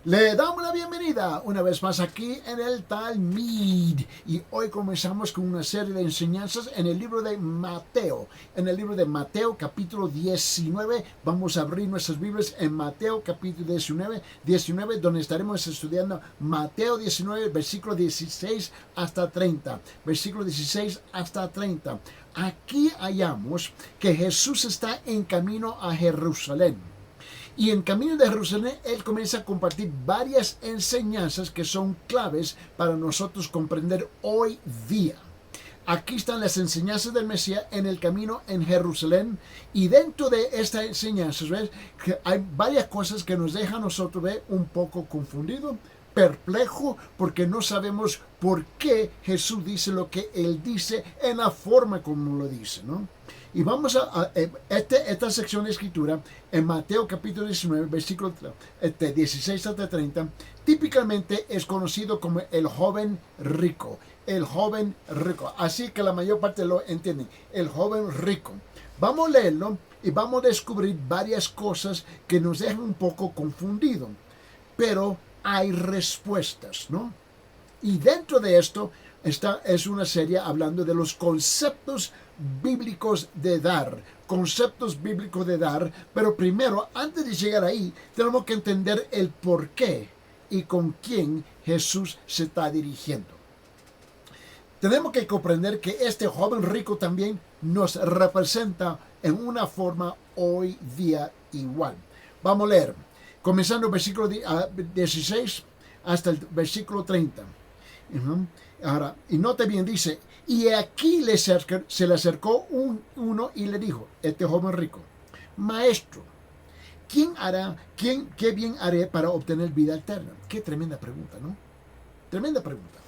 Le damos la bienvenida una vez más aquí en el Talmud y hoy comenzamos con una serie de enseñanzas en el libro de Mateo. En el libro de Mateo capítulo 19 vamos a abrir nuestras Biblias en Mateo capítulo 19 donde estaremos estudiando Mateo 19 versículo 16 hasta 30. Versículo 16 hasta 30. Aquí hallamos que Jesús está en camino a Jerusalén. Y en camino de Jerusalén, Él comienza a compartir varias enseñanzas que son claves para nosotros comprender hoy día. Aquí están las enseñanzas del Mesías en el camino en Jerusalén. Y dentro de estas enseñanzas, ¿ves? Que hay varias cosas que nos dejan a nosotros ver un poco confundido, perplejo, porque no sabemos por qué Jesús dice lo que Él dice en la forma como lo dice, ¿no? Y vamos a esta sección de escritura en Mateo capítulo 19, versículo 16 hasta 30, típicamente es conocido como el joven rico. El joven rico. Así que la mayor parte lo entienden. El joven rico. Vamos a leerlo y vamos a descubrir varias cosas que nos dejan un poco confundidos. Pero hay respuestas, ¿no? Y dentro de esto es una serie hablando de los conceptos bíblicos de dar. Conceptos bíblicos de dar. Pero primero, antes de llegar ahí, tenemos que entender el por qué y con quién Jesús se está dirigiendo. Tenemos que comprender que este joven rico también nos representa en una forma hoy día igual. Vamos a leer, comenzando el versículo 16 hasta el versículo 30. Ahora, y note bien, dice, y aquí se le acercó uno y le dijo, este joven rico, maestro, qué bien haré para obtener vida eterna? Qué tremenda pregunta, ¿no? Tremenda pregunta.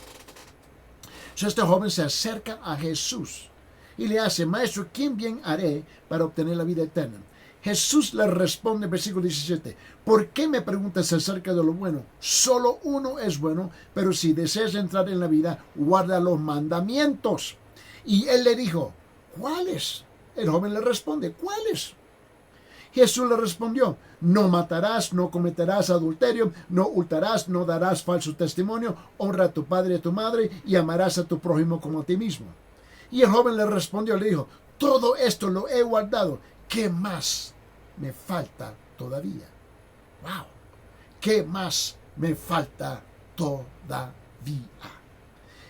Este joven se acerca a Jesús y le hace, maestro, ¿qué bien haré para obtener la vida eterna? Jesús le responde, versículo 17, ¿por qué me preguntas acerca de lo bueno? Solo uno es bueno, pero si deseas entrar en la vida, guarda los mandamientos. Y él le dijo, ¿cuáles? El joven le responde, ¿cuáles? Jesús le respondió, no matarás, no cometerás adulterio, no hurtarás, no darás falso testimonio, honra a tu padre y a tu madre y amarás a tu prójimo como a ti mismo. Y el joven le respondió, le dijo, todo esto lo he guardado, ¿qué más me falta todavía? ¡Wow! ¿Qué más me falta todavía?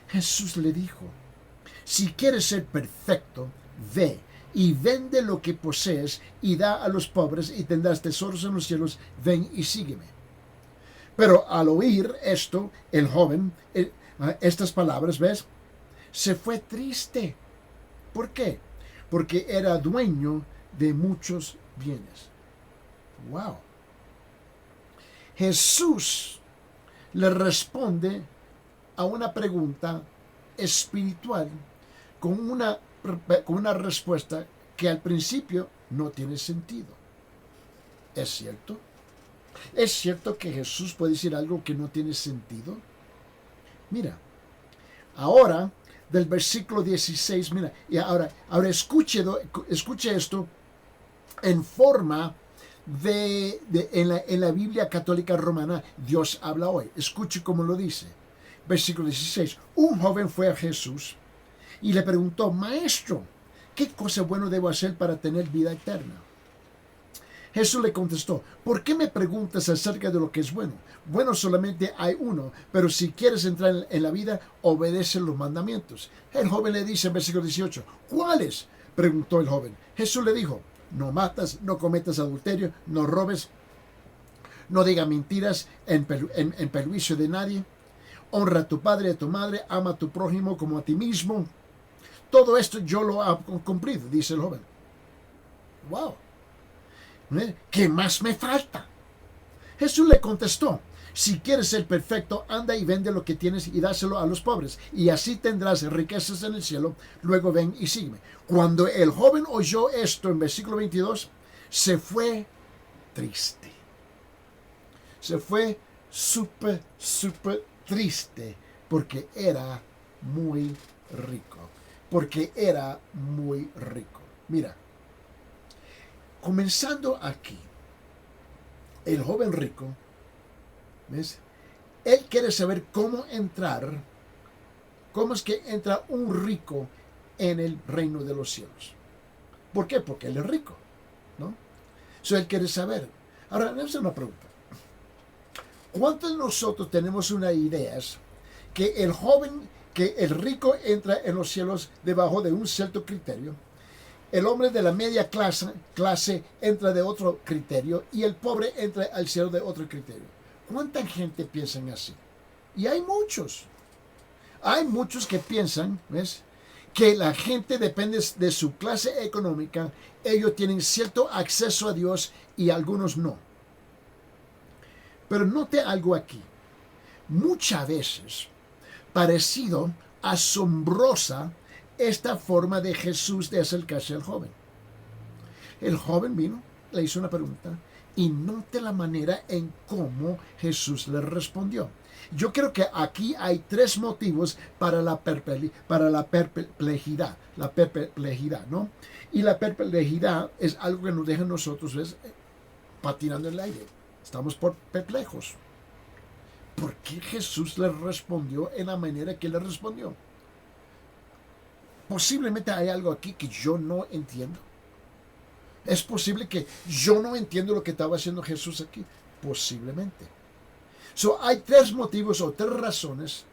Jesús le dijo, si quieres ser perfecto, ve y vende lo que posees y da a los pobres y tendrás tesoros en los cielos, ven y sígueme. Pero al oír esto, el joven, estas palabras, ¿ves? Se fue triste. ¿Por qué? Porque era dueño de muchos bienes. ¡Wow! Jesús le responde a una pregunta espiritual con una respuesta que al principio no tiene sentido. ¿Es cierto? ¿Es cierto que Jesús puede decir algo que no tiene sentido? Mira, ahora del versículo 16, mira, y ahora escuche esto en forma en la Biblia católica romana, Dios habla hoy. Escuche cómo lo dice. Versículo 16, un joven fue a Jesús y le preguntó, maestro, ¿qué cosa bueno debo hacer para tener vida eterna? Jesús le contestó, ¿por qué me preguntas acerca de lo que es bueno? Bueno, solamente hay uno, pero si quieres entrar en la vida, obedece los mandamientos. El joven le dice en versículo 18, ¿cuáles? Preguntó el joven. Jesús le dijo, no matas, no cometas adulterio, no robes, no digas mentiras en perjuicio de nadie, honra a tu padre y a tu madre, ama a tu prójimo como a ti mismo. Todo esto yo lo he cumplido, dice el joven. ¡Wow! ¿Qué más me falta? Jesús le contestó, si quieres ser perfecto, anda y vende lo que tienes y dáselo a los pobres, y así tendrás riquezas en el cielo, luego ven y sígueme. Cuando el joven oyó esto en versículo 22, se fue triste. Se fue súper triste, porque era muy rico. Porque era muy rico. Mira, comenzando aquí, el joven rico ¿Ves? Él quiere saber cómo entrar, cómo es que entra un rico en el reino de los cielos. ¿Por qué? Porque él es rico, ¿no? Eso él quiere saber. Ahora, le voy a hacer una pregunta. ¿Cuántos de nosotros tenemos una idea que el rico entra en los cielos debajo de un cierto criterio, el hombre de la media clase entra de otro criterio y el pobre entra al cielo de otro criterio? ¿Cuánta gente piensa así? Y hay muchos. Hay muchos que piensan, ¿ves?, que la gente depende de su clase económica. Ellos tienen cierto acceso a Dios y algunos no. Pero note algo aquí. Muchas veces parecido asombrosa esta forma de Jesús de acercarse al joven. El joven vino, le hizo una pregunta y note la manera en cómo Jesús le respondió. Yo creo que aquí hay tres motivos para la perplejidad, ¿no? Y la perplejidad es algo que nos deja a nosotros, ¿ves?, patinando en el aire. Estamos perplejos. ¿Por qué Jesús le respondió en la manera que le respondió? Posiblemente hay algo aquí que yo no entiendo. Es posible que yo no entiendo lo que estaba haciendo Jesús aquí. Posiblemente. Hay tres motivos o tres razones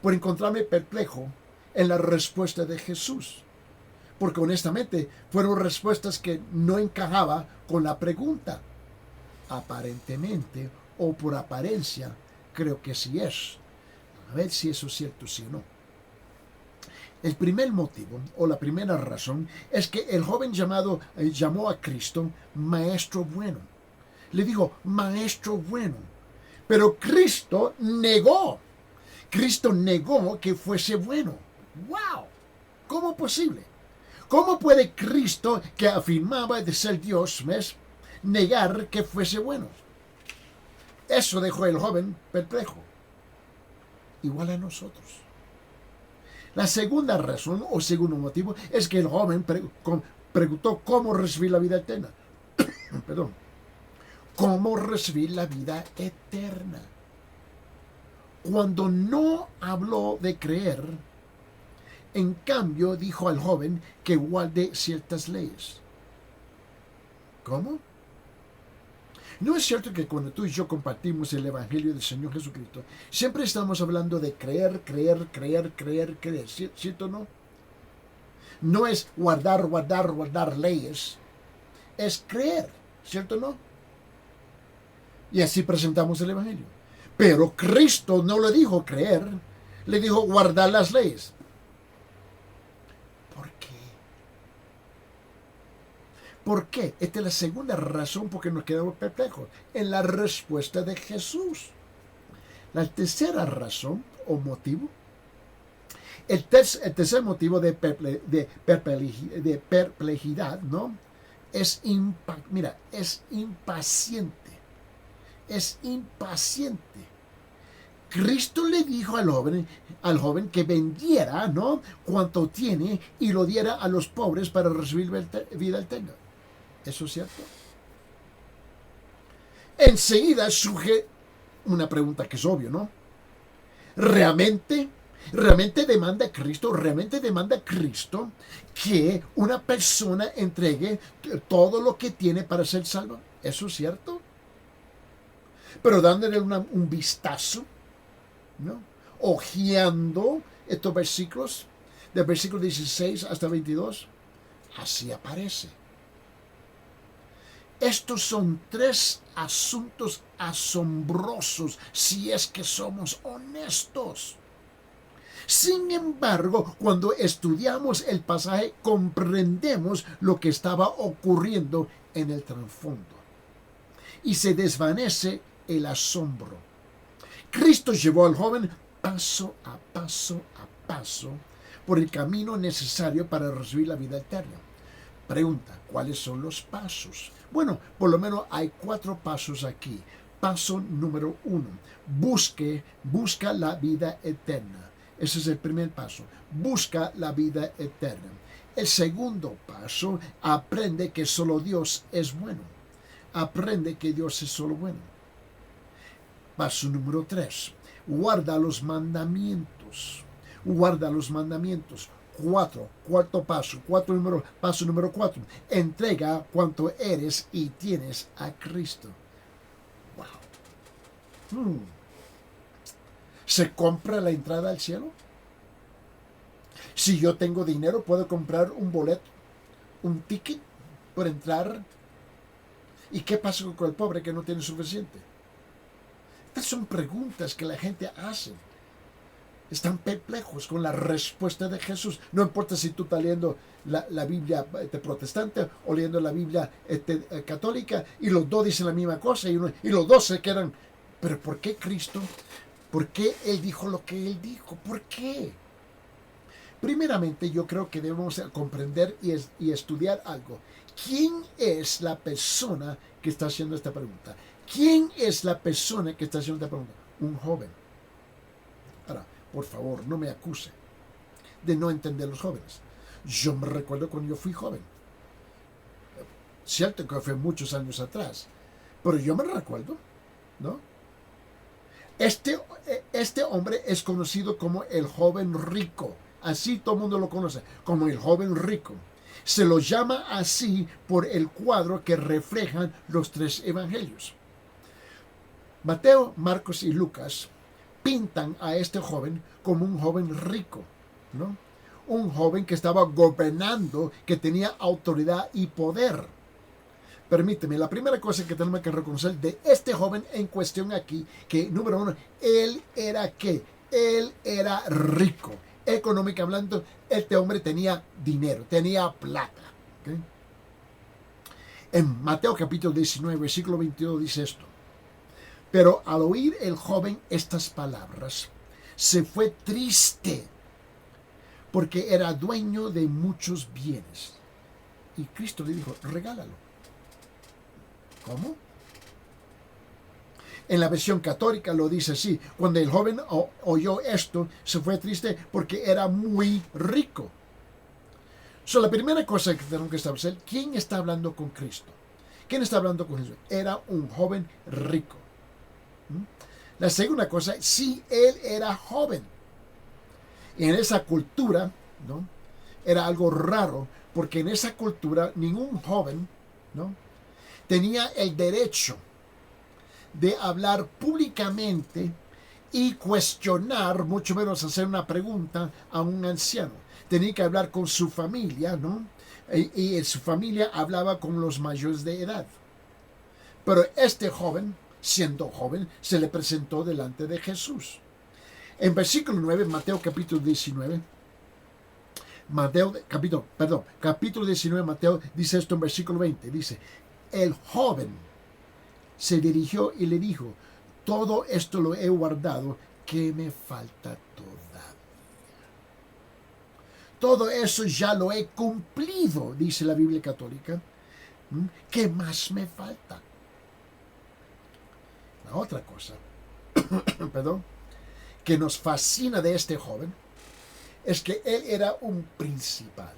por encontrarme perplejo en la respuesta de Jesús. Porque honestamente fueron respuestas que no encajaban con la pregunta. Aparentemente o por apariencia, creo que sí es. A ver si eso es cierto, sí o no. El primer motivo o la primera razón es que el joven llamó a Cristo Maestro Bueno. Le dijo, Maestro Bueno. Pero Cristo negó que fuese bueno. ¡Wow! ¿Cómo posible? ¿Cómo puede Cristo, que afirmaba de ser Dios, ¿ves?, negar que fuese bueno? Eso dejó al joven perplejo. Igual a nosotros. La segunda razón o segundo motivo es que el joven preguntó cómo recibir la vida eterna. Perdón. ¿Cómo recibir la vida eterna? Cuando no habló de creer, en cambio dijo al joven que guarde ciertas leyes. ¿Cómo? ¿No es cierto que cuando tú y yo compartimos el Evangelio del Señor Jesucristo, siempre estamos hablando de creer, ¿cierto o no? No es guardar leyes, es creer, ¿cierto o no? Y así presentamos el Evangelio. Pero Cristo no le dijo creer, le dijo guardar las leyes. ¿Por qué? ¿Por qué? Esta es la segunda razón por que nos quedamos perplejos en la respuesta de Jesús. La tercera razón o motivo, el tercer motivo de perplejidad, ¿no? Es impaciente. Es impaciente. Cristo le dijo al joven que vendiera, ¿no?, cuanto tiene y lo diera a los pobres para recibir vida eterna. ¿Eso es cierto? Enseguida surge una pregunta que es obvia, ¿no? ¿Realmente demanda Cristo que una persona entregue todo lo que tiene para ser salvo? ¿Eso es cierto? Pero dándole un vistazo, ¿no?, ojeando estos versículos, del versículo 16 hasta 22, así aparece. Estos son tres asuntos asombrosos si es que somos honestos. Sin embargo, cuando estudiamos el pasaje, comprendemos lo que estaba ocurriendo en el trasfondo. Y se desvanece el asombro. Cristo llevó al joven paso a paso por el camino necesario para recibir la vida eterna. Pregunta, ¿cuáles son los pasos? Bueno, por lo menos hay 4 pasos aquí. Paso número 1, busca la vida eterna. Ese es el primer paso, busca la vida eterna. El segundo paso, aprende que solo Dios es bueno. Aprende que Dios es solo bueno. Paso número 3. Guarda los mandamientos. Guarda los mandamientos. Cuarto paso. Paso número 4. Entrega cuanto eres y tienes a Cristo. Wow. ¿Se compra la entrada al cielo? Si yo tengo dinero, puedo comprar un boleto, un ticket por entrar. ¿Y qué pasa con el pobre que no tiene suficiente? Estas son preguntas que la gente hace. Están perplejos con la respuesta de Jesús. No importa si tú estás leyendo la Biblia protestante o leyendo la Biblia católica, y los dos dicen la misma cosa, y los dos se quedan. ¿Pero por qué Cristo? ¿Por qué Él dijo lo que Él dijo? ¿Por qué? Primeramente, yo creo que debemos comprender y estudiar algo. ¿Quién es la persona que está haciendo esta pregunta? ¿Quién es la persona que está haciendo esta pregunta? Un joven. Ahora, por favor, no me acuse de no entender a los jóvenes. Yo me recuerdo cuando yo fui joven. Cierto que fue muchos años atrás, pero yo me recuerdo, ¿no? Este hombre es conocido como el joven rico. Así todo el mundo lo conoce, como el joven rico. Se lo llama así por el cuadro que reflejan los 3 evangelios. Mateo, Marcos y Lucas pintan a este joven como un joven rico, ¿no? Un joven que estaba gobernando, que tenía autoridad y poder. Permíteme, la primera cosa que tenemos que reconocer de este joven en cuestión aquí, que número 1, él era ¿qué? Él era rico. Económicamente hablando, este hombre tenía dinero, tenía plata. ¿Okay? En Mateo capítulo 19, versículo 22 dice esto. Pero al oír el joven estas palabras, se fue triste, porque era dueño de muchos bienes. Y Cristo le dijo, regálalo. ¿Cómo? En la versión católica lo dice así: cuando el joven oyó esto, se fue triste porque era muy rico. La primera cosa que tenemos que establecer, ¿quién está hablando con Cristo? ¿Quién está hablando con Jesús? Era un joven rico. La segunda cosa, sí, él era joven. Y en esa cultura, ¿no? Era algo raro, porque en esa cultura ningún joven, ¿no?, tenía el derecho de hablar públicamente y cuestionar, mucho menos hacer una pregunta a un anciano. Tenía que hablar con su familia, ¿no? Y su familia hablaba con los mayores de edad. Pero este joven, siendo joven, se le presentó delante de Jesús. En versículo 9, Mateo capítulo 19, capítulo 19, Mateo dice esto en versículo 20, dice: el joven se dirigió y le dijo, todo esto lo he guardado, ¿qué me falta todavía? Todo eso ya lo he cumplido, dice la Biblia católica. ¿Qué más me falta? La otra cosa, que nos fascina de este joven, es que él era un principal.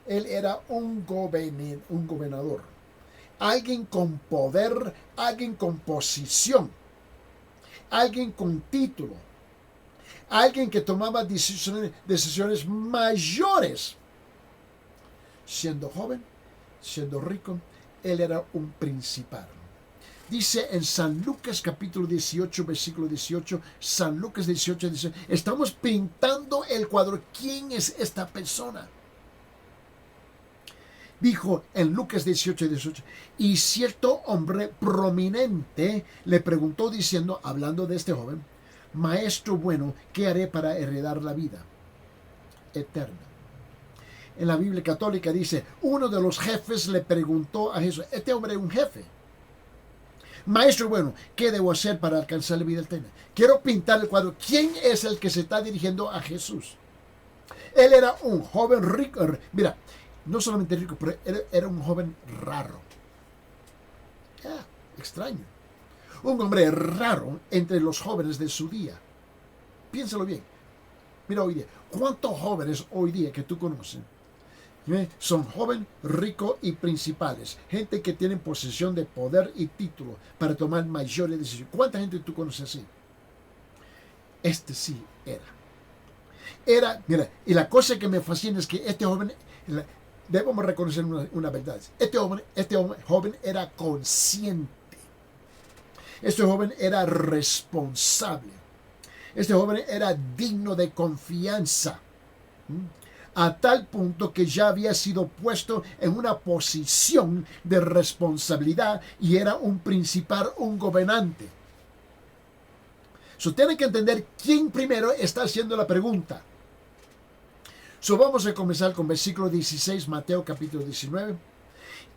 Él era un gobernador. Alguien con poder, alguien con posición, alguien con título, alguien que tomaba decisiones mayores. Siendo joven, siendo rico, él era un principal. Dice en San Lucas capítulo 18, versículo 18, San Lucas 18, dice, estamos pintando el cuadro. ¿Quién es esta persona? Dijo en Lucas 18, y cierto hombre prominente le preguntó diciendo, hablando de este joven, maestro bueno, ¿qué haré para heredar la vida eterna? En la Biblia católica dice, uno de los jefes le preguntó a Jesús, este hombre es un jefe, maestro bueno, ¿qué debo hacer para alcanzar la vida eterna? Quiero pintar el cuadro. ¿Quién es el que se está dirigiendo a Jesús? Él era un joven rico. Mira, no solamente rico, pero era un joven raro. Extraño. Un hombre raro entre los jóvenes de su día. Piénsalo bien. Mira hoy día, ¿cuántos jóvenes hoy día que tú conoces Son joven, rico y principales. Gente que tienen posesión de poder y título para tomar mayores decisiones. ¿Cuánta gente tú conoces así? Este sí era, mira, y la cosa que me fascina es que este joven, debemos reconocer una verdad. Este joven era consciente. Este joven era responsable. Este joven era digno de confianza. A tal punto que ya había sido puesto en una posición de responsabilidad y era un principal, un gobernante. Tiene que entender quién primero está haciendo la pregunta. Vamos a comenzar con versículo 16, Mateo capítulo 19,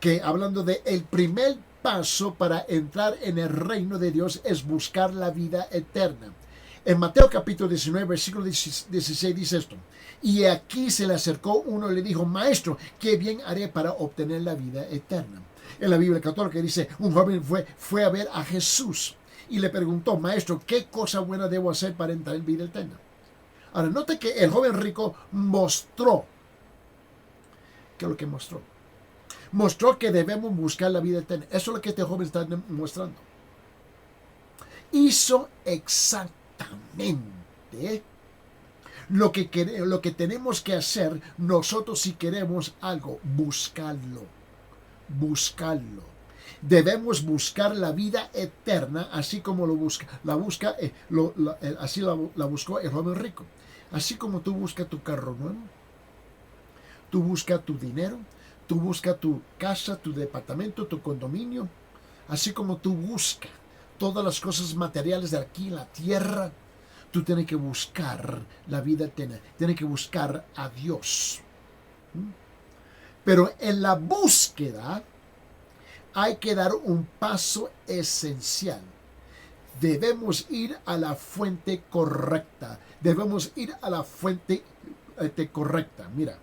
que hablando de el primer paso para entrar en el reino de Dios es buscar la vida eterna. En Mateo capítulo 19, versículo 16 dice esto: y aquí se le acercó uno y le dijo: Maestro, ¿qué bien haré para obtener la vida eterna? En la Biblia católica dice: un joven fue a ver a Jesús y le preguntó: Maestro, ¿qué cosa buena debo hacer para entrar en vida eterna? Ahora, note que el joven rico mostró. ¿Qué es lo que mostró? Mostró que debemos buscar la vida eterna. Eso es lo que este joven está mostrando. Hizo exactamente lo que tenemos que hacer nosotros si queremos algo. Buscarlo. Debemos buscar la vida eterna, así como la buscó el joven rico. Así como tú buscas tu carro nuevo, tú buscas tu dinero, tú buscas tu casa, tu departamento, tu condominio, así como tú buscas todas las cosas materiales de aquí en la tierra, tú tienes que buscar la vida eterna, tienes que buscar a Dios. Pero en la búsqueda hay que dar un paso esencial. Debemos ir a la fuente correcta. Debemos ir a la fuente correcta. Mira.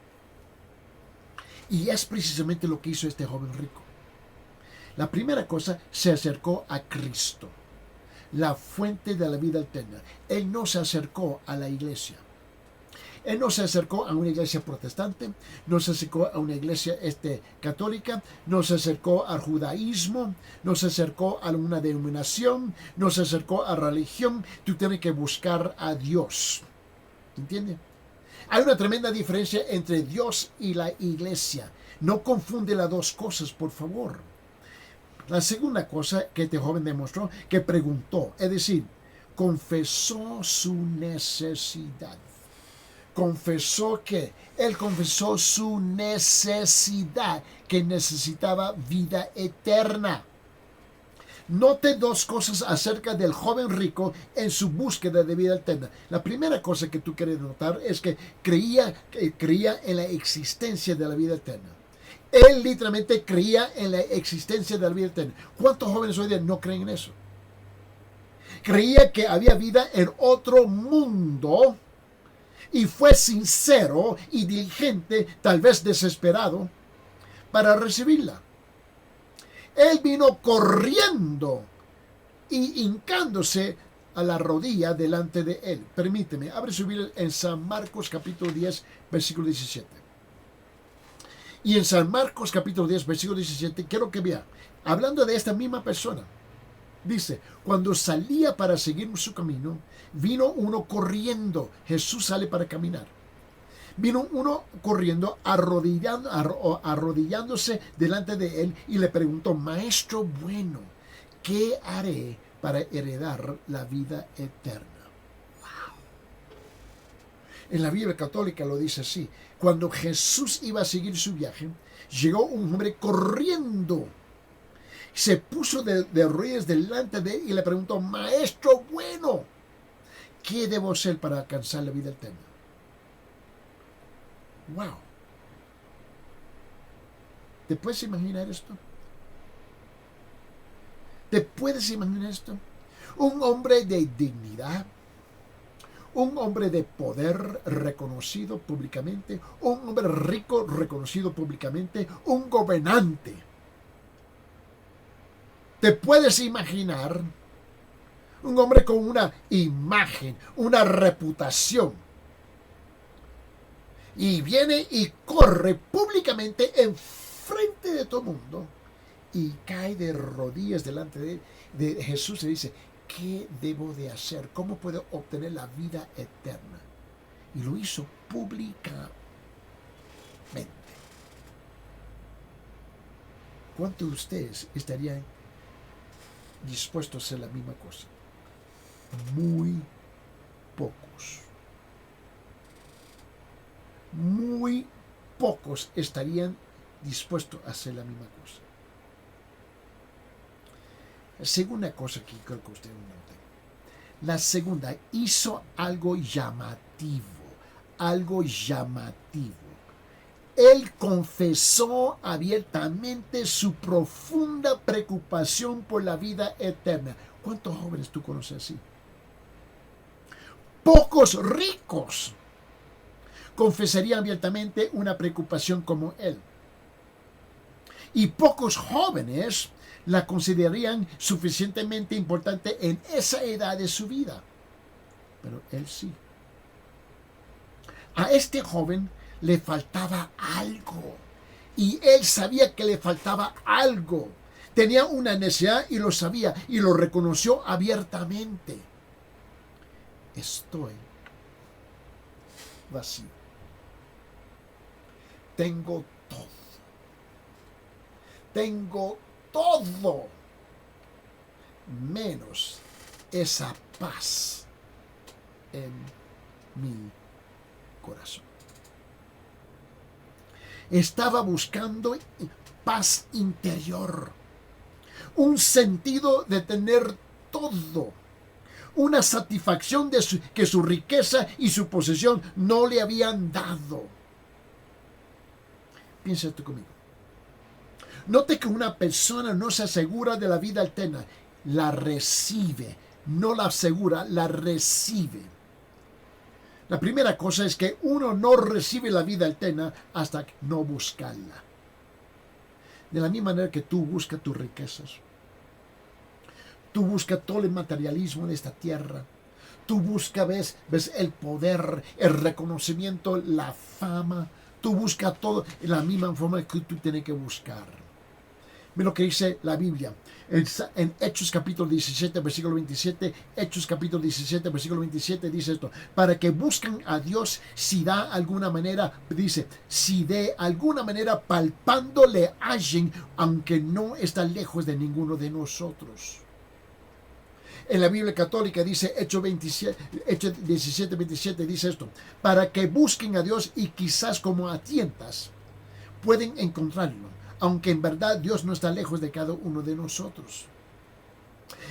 Y es precisamente lo que hizo este joven rico. La primera cosa, se acercó a Cristo, la fuente de la vida eterna. Él no se acercó a la iglesia. Él no se acercó a una iglesia protestante, no se acercó a una iglesia católica, no se acercó al judaísmo, no se acercó a una denominación, no se acercó a religión. Tú tienes que buscar a Dios. ¿Entiendes? Hay una tremenda diferencia entre Dios y la iglesia. No confunde las dos cosas, por favor. La segunda cosa que este joven demostró, que preguntó, es decir, confesó su necesidad. Él confesó su necesidad, que necesitaba vida eterna. Note dos cosas acerca del joven rico en su búsqueda de vida eterna. La primera cosa que tú quieres notar es que creía en la existencia de la vida eterna. Él literalmente creía en la existencia de la vida eterna. ¿Cuántos jóvenes hoy día no creen en eso? Creía que había vida en otro mundo y fue sincero y diligente, tal vez desesperado, para recibirla. Él vino corriendo y hincándose a la rodilla delante de él. Permíteme, abre su Biblia en San Marcos capítulo 10, versículo 17. Y en San Marcos capítulo 10, versículo 17, quiero que vea, hablando de esta misma persona, dice: cuando salía para seguir su camino, vino uno corriendo. Jesús sale para caminar. Vino uno corriendo, arrodillándose delante de él y le preguntó: Maestro bueno, ¿qué haré para heredar la vida eterna? Wow. En la Biblia católica lo dice así: cuando Jesús iba a seguir su viaje, llegó un hombre corriendo. Se puso de rodillas delante de él y le preguntó: Maestro bueno, ¿qué debo hacer para alcanzar la vida eterna? Wow. ¿Te puedes imaginar esto? ¿Te puedes imaginar esto? Un hombre de dignidad, un hombre de poder reconocido públicamente, un hombre rico reconocido públicamente, un gobernante. ¿Te puedes imaginar un hombre con una imagen, una reputación? Y viene y corre públicamente en frente de todo el mundo y cae de rodillas delante de Jesús y dice, ¿qué debo de hacer? ¿Cómo puedo obtener la vida eterna? Y lo hizo públicamente. ¿Cuántos de ustedes estarían dispuestos a hacer la misma cosa? Muy pocos. Muy pocos estarían dispuestos a hacer la misma cosa. La segunda cosa que creo que ustedes noten. La segunda, hizo algo llamativo. Algo llamativo. Él confesó abiertamente su profunda preocupación por la vida eterna. ¿Cuántos jóvenes tú conoces así? Pocos ricos confesarían abiertamente una preocupación como él. Y pocos jóvenes la considerarían suficientemente importante en esa edad de su vida. Pero él sí. A este joven le faltaba algo. Y él sabía que le faltaba algo. Tenía una necesidad y lo sabía y lo reconoció abiertamente. Estoy vacío. Tengo todo. Tengo todo. Menos esa paz en mi corazón. Estaba buscando paz interior, un sentido de tener todo, una satisfacción que su riqueza y su posesión no le habían dado. Piensa tú conmigo. Note que una persona no se asegura de la vida eterna, la recibe, no la asegura, la recibe. La primera cosa es que uno no recibe la vida eterna hasta no buscarla. De la misma manera que tú buscas tus riquezas, tú buscas todo el materialismo de esta tierra, tú buscas, ves el poder, el reconocimiento, la fama, tú buscas todo en la misma forma que tú tienes que buscar. Mira lo que dice la Biblia en Hechos capítulo 17, versículo 27. Hechos capítulo 17, versículo 27 dice esto: para que busquen a Dios si da alguna manera, dice, si de alguna manera palpando le hallen, aunque no está lejos de ninguno de nosotros. En la Biblia católica dice, Hechos 17, 27 dice esto: para que busquen a Dios y quizás como a tientas pueden encontrarlo, aunque en verdad Dios no está lejos de cada uno de nosotros.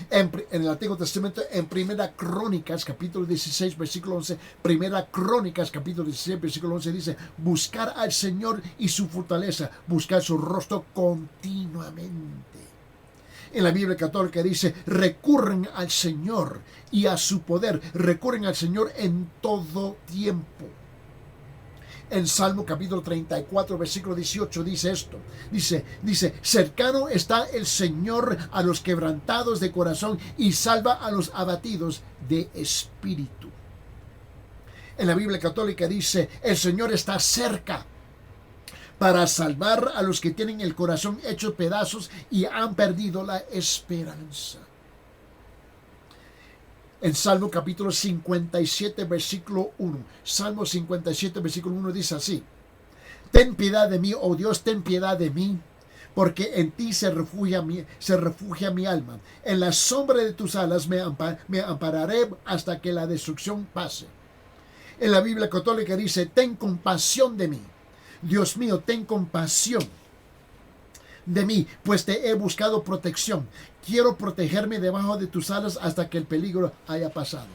En el Antiguo Testamento, en Primera Crónicas, capítulo 16, versículo 11, Primera Crónicas, capítulo 16, versículo 11, dice, buscar al Señor y su fortaleza, buscar su rostro continuamente. En la Biblia católica dice, recurren al Señor y a su poder, recurren al Señor en todo tiempo. En Salmo capítulo 34, versículo 18 dice esto. Dice, cercano está el Señor a los quebrantados de corazón y salva a los abatidos de espíritu. En la Biblia católica dice, el Señor está cerca para salvar a los que tienen el corazón hecho pedazos y han perdido la esperanza. En Salmo capítulo 57, versículo 1. Salmo 57, versículo 1 dice así: ten piedad de mí, oh Dios, ten piedad de mí, porque en ti se refugia mi alma. En la sombra de tus alas me ampararé hasta que la destrucción pase. En la Biblia católica dice, ten compasión de mí. Dios mío, ten compasión de mí, pues te he buscado protección. Quiero protegerme debajo de tus alas hasta que el peligro haya pasado.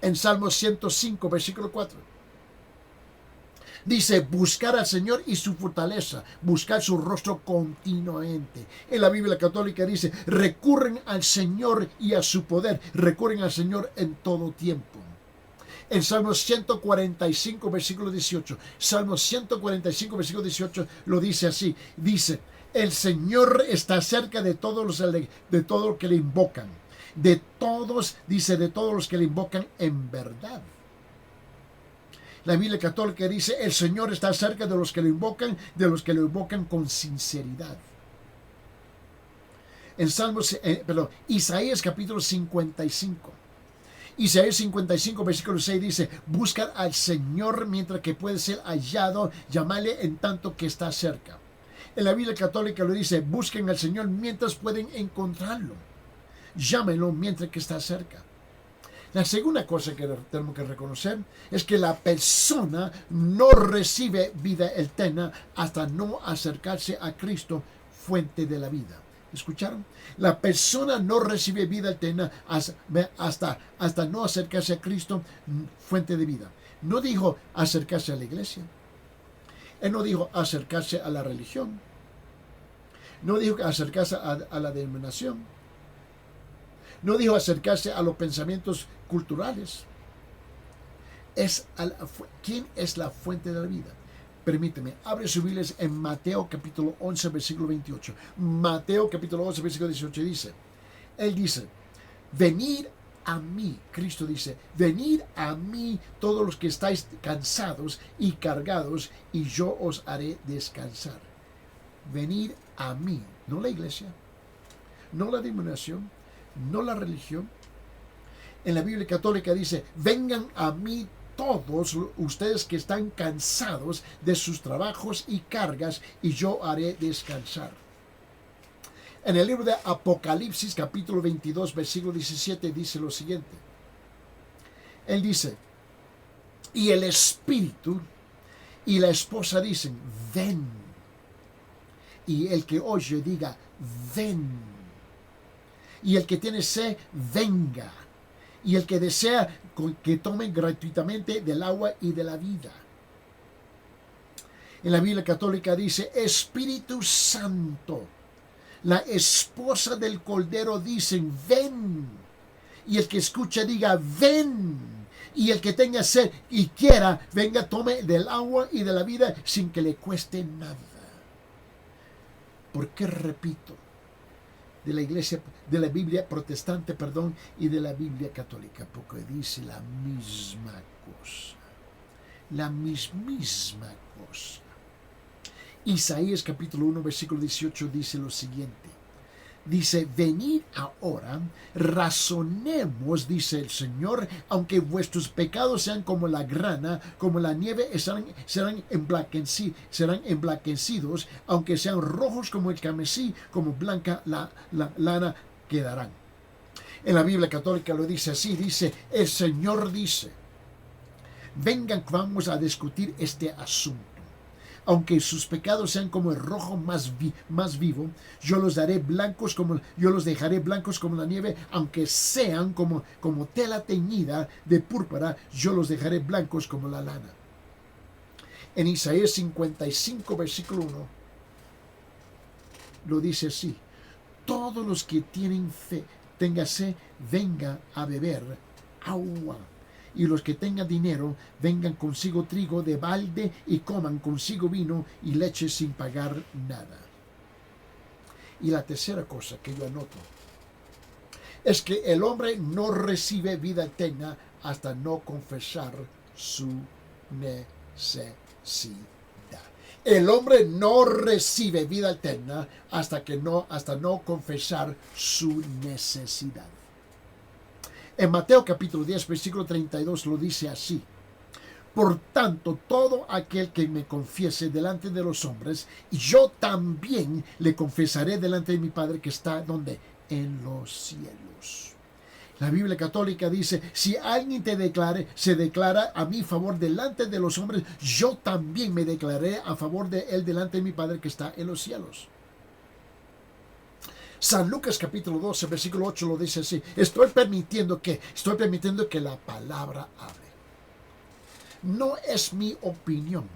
En Salmo 105, versículo 4. Dice, buscar al Señor y su fortaleza, buscar su rostro continuamente. En la Biblia católica dice, recurren al Señor y a su poder, recurren al Señor en todo tiempo. En Salmo 145, versículo 18. Salmo 145, versículo 18 lo dice así. Dice, el Señor está cerca de todos los que le invocan. De todos, dice, de todos los que le invocan en verdad. La Biblia católica dice, el Señor está cerca de los que lo invocan con sinceridad. En Isaías capítulo 55. Isaías 55, versículo 6 dice, buscan al Señor mientras que puede ser hallado, llamarle en tanto que está cerca. En la Biblia católica lo dice, busquen al Señor mientras pueden encontrarlo. Llámenlo mientras que está cerca. La segunda cosa que tenemos que reconocer es que la persona no recibe vida eterna hasta no acercarse a Cristo, fuente de la vida. ¿Escucharon? La persona no recibe vida eterna hasta no acercarse a Cristo, fuente de vida. No dijo acercarse a la iglesia. Él no dijo acercarse a la religión. No dijo acercarse a la denominación. No dijo acercarse a los pensamientos culturales. ¿Quién es la fuente de la vida? Permíteme, abre sus Biblias en Mateo capítulo 11, versículo 28. Mateo capítulo 11, versículo 18 dice, Él dice, venid a mí, Cristo dice, venid a mí todos los que estáis cansados y cargados, y yo os haré descansar. Venid a mí, no la iglesia, no la denominación, no la religión. En la Biblia católica dice, vengan a mí todos ustedes que están cansados de sus trabajos y cargas, y yo haré descansar. En el libro de Apocalipsis, capítulo 22, versículo 17, dice lo siguiente. Él dice, y el Espíritu y la esposa dicen, ven. Y el que oye diga, ven. Y el que tiene sed, venga. Y el que desea, que tome gratuitamente del agua y de la vida. En la Biblia católica dice, Espíritu Santo, la esposa del Cordero dicen, ven. Y el que escucha diga, ven. Y el que tenga sed y quiera, venga, tome del agua y de la vida sin que le cueste nada. ¿Por qué repito? De la iglesia, de la Biblia protestante, y de la Biblia católica, porque dice la misma cosa. La mismísima cosa. Isaías capítulo 1, versículo 18 dice lo siguiente. Dice, venid ahora, razonemos, dice el Señor, aunque vuestros pecados sean como la grana, como la nieve, serán emblanquecidos, aunque sean rojos como el carmesí, como blanca la lana quedarán. En la Biblia católica lo dice así, dice, el Señor dice, vengan, vamos a discutir este asunto. Aunque sus pecados sean como el rojo más vivo, yo los dejaré blancos como la nieve, aunque sean como tela teñida de púrpura, yo los dejaré blancos como la lana. En Isaías 55, versículo 1, lo dice así, todos los que tengan sed, vengan a beber agua. Y los que tengan dinero, vengan consigo trigo de balde y coman consigo vino y leche sin pagar nada. Y la tercera cosa que yo anoto es que el hombre no recibe vida eterna hasta no confesar su necesidad. El hombre no recibe vida eterna hasta no confesar su necesidad. En Mateo capítulo 10, versículo 32 lo dice así. Por tanto, todo aquel que me confiese delante de los hombres, yo también le confesaré delante de mi Padre que está, ¿dónde? En los cielos. La Biblia católica dice, si alguien se declara a mi favor delante de los hombres, yo también me declararé a favor de él delante de mi Padre que está en los cielos. San Lucas capítulo 12, versículo 8 lo dice así. Estoy permitiendo que la palabra hable. No es mi opinión,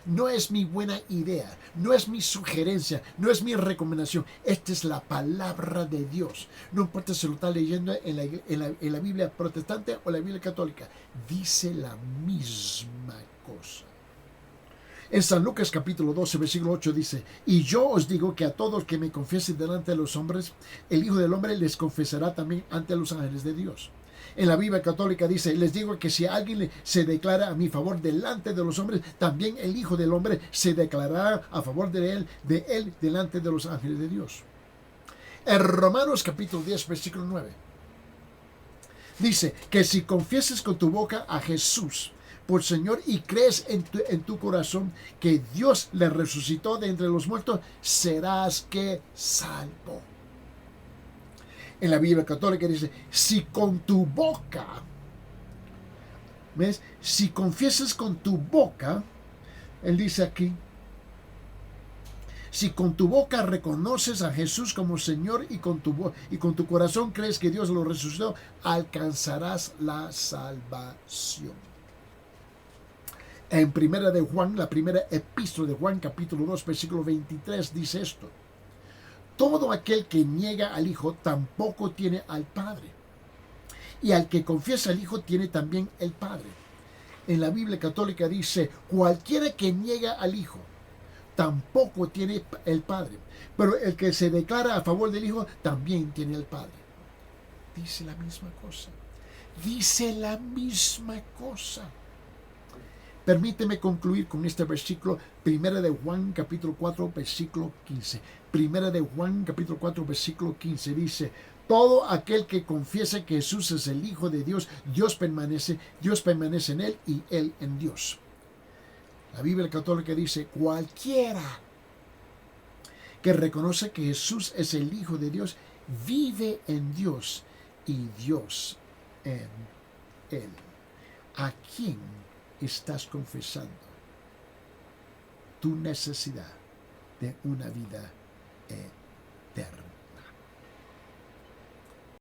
no es mi buena idea, no es mi sugerencia, no es mi recomendación. Esta es la palabra de Dios. No importa si lo está leyendo en la Biblia protestante o la Biblia católica. Dice la misma cosa. En San Lucas capítulo 12, versículo 8 dice, y yo os digo que a todos que me confiesen delante de los hombres, el Hijo del Hombre les confesará también ante los ángeles de Dios. En la Biblia católica dice, les digo que si alguien se declara a mi favor delante de los hombres, también el Hijo del Hombre se declarará a favor de él delante de los ángeles de Dios. En Romanos capítulo 10, versículo 9, dice que si confieses con tu boca a Jesús por Señor y crees en tu corazón que Dios le resucitó de entre los muertos, serás que salvo. En la Biblia católica dice, si con tu boca, ¿ves? Si confiesas con tu boca, él dice aquí, si con tu boca reconoces a Jesús como Señor y con tu corazón crees que Dios lo resucitó, alcanzarás la salvación. En primera de Juan, la primera epístola de Juan, capítulo 2, versículo 23, dice esto: todo aquel que niega al Hijo tampoco tiene al Padre, y al que confiesa al Hijo tiene también el Padre. En la Biblia católica dice, cualquiera que niega al Hijo tampoco tiene el Padre, pero el que se declara a favor del Hijo también tiene el Padre. Dice la misma cosa. Dice la misma cosa. Permíteme concluir con este versículo, primera de Juan capítulo 4, versículo 15. Primera de Juan capítulo 4, versículo 15 dice, todo aquel que confiese que Jesús es el Hijo de Dios, Dios permanece en él y él en Dios. La Biblia católica dice, cualquiera que reconoce que Jesús es el Hijo de Dios, vive en Dios y Dios en él. ¿A quién estás confesando tu necesidad de una vida eterna?